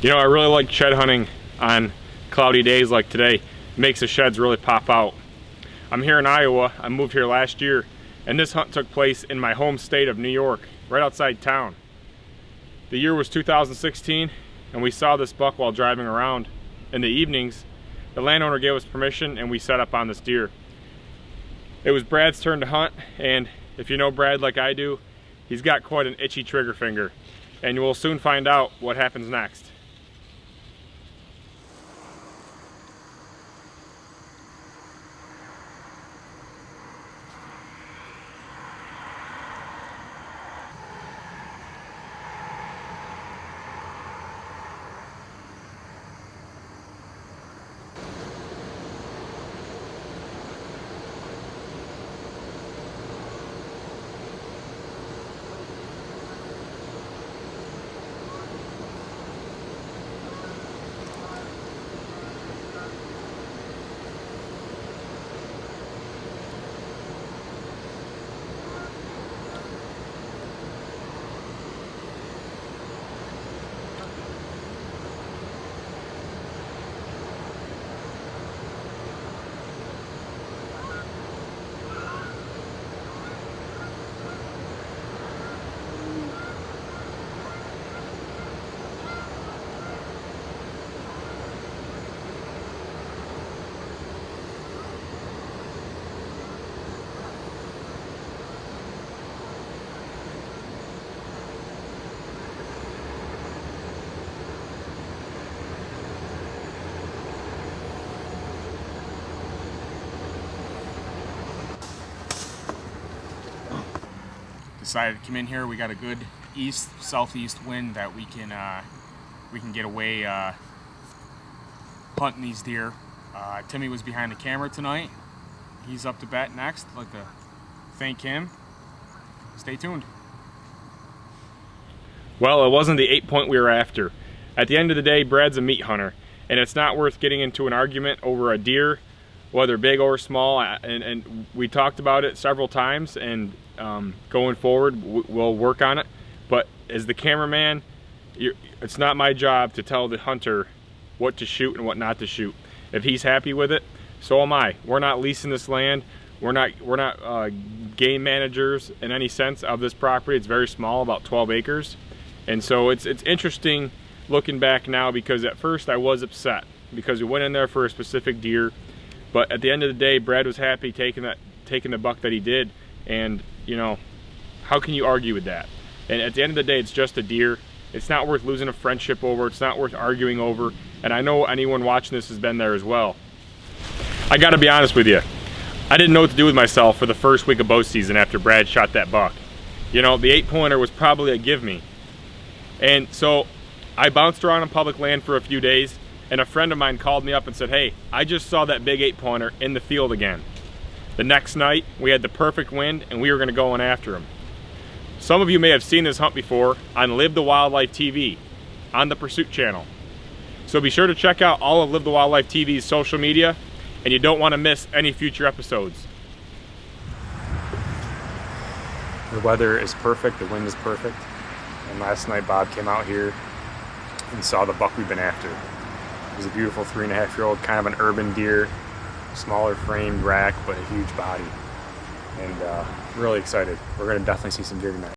You know, I really like shed hunting on cloudy days like today. It makes the sheds really pop out. I'm here in Iowa. I moved here last year, and this hunt took place in my home state of New York, right outside town. The year was 2016, and we saw this buck while driving around in the evenings. The landowner gave us permission, and we set up on this deer. It was Brad's turn to hunt, and if you know Brad like I do, he's got quite an itchy trigger finger, and we'll soon find out what happens next. Decided to come in here. We got a good southeast wind that we can get away hunting these deer. Timmy was behind the camera tonight. He's up to bat next. I'd like to thank him. Stay tuned. Well, it wasn't the 8-point we were after. At the end of the day, Brad's a meat hunter, and it's not worth getting into an argument over a deer, whether big or small, and we talked about it several times, and going forward we'll work on it. But as the cameraman, it's not my job to tell the hunter what to shoot and what not to shoot. If he's happy with it, so am I. We're not leasing this land. We're not game managers in any sense of this property. It's very small, about 12 acres. And so it's interesting looking back now, because at first I was upset because we went in there for a specific deer. But at the end of the day, Brad was happy taking the buck that he did, and you know, how can you argue with that? And at the end of the day, it's just a deer. It's not worth losing a friendship over. It's not worth arguing over. And I know anyone watching this has been there as well. I gotta be honest with you. I didn't know what to do with myself for the first week of bow season after Brad shot that buck. You know, the 8-pointer was probably a give me. And so I bounced around on public land for a few days, and a friend of mine called me up and said, hey, I just saw that big 8-pointer in the field again. The next night, we had the perfect wind, and we were gonna go in after him. Some of you may have seen this hunt before on Live the Wildlife TV, on the Pursuit channel. So be sure to check out all of Live the Wildlife TV's social media, and you don't wanna miss any future episodes. The weather is perfect, the wind is perfect, and last night Bob came out here and saw the buck we've been after. It was a beautiful 3.5-year-old, kind of an urban deer, smaller framed rack, but a huge body. And really excited. We're gonna definitely see some deer tonight.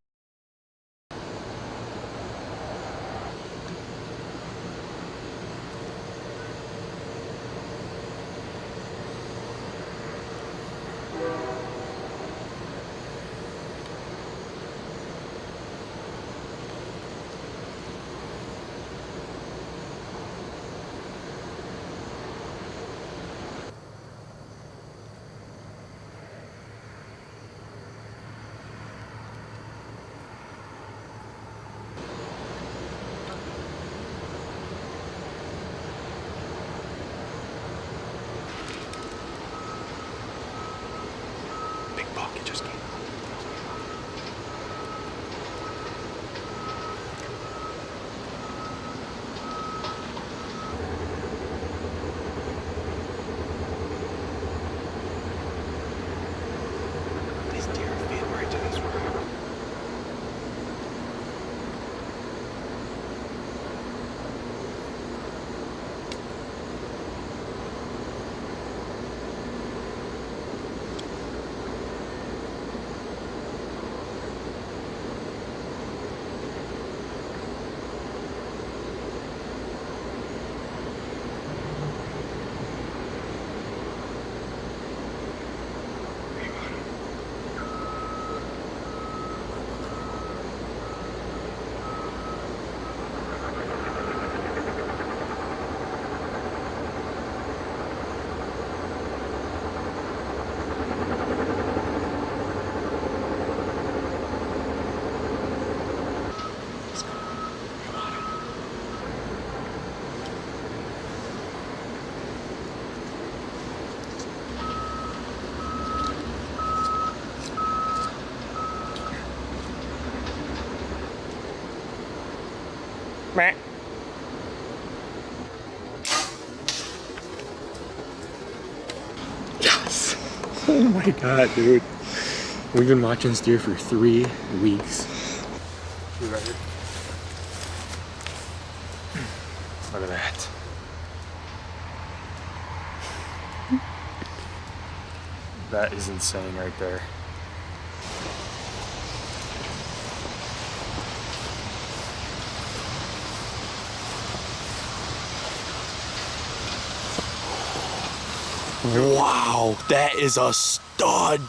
Yes. Oh my God, dude. We've been watching this deer for 3 weeks. You ready? Look at that. That is insane right there. Wow, that is a stud.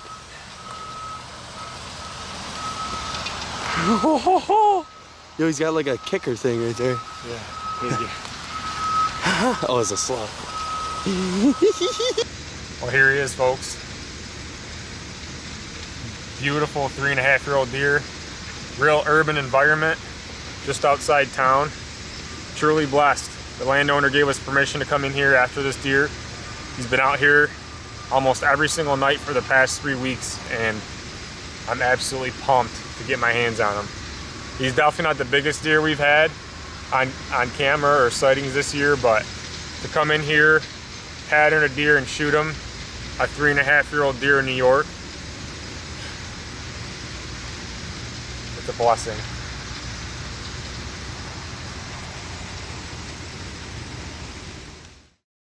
Yo, he's got like a kicker thing right there. Yeah. Oh, it's a slough. Well, here he is, folks. Beautiful 3.5-year-old deer. Real urban environment, just outside town. Truly blessed. The landowner gave us permission to come in here after this deer. He's been out here almost every single night for the past 3 weeks, and I'm absolutely pumped to get my hands on him. He's definitely not the biggest deer we've had on camera or sightings this year, but to come in here, pattern a deer and shoot him, a 3.5-year-old deer in New York, it's a blessing.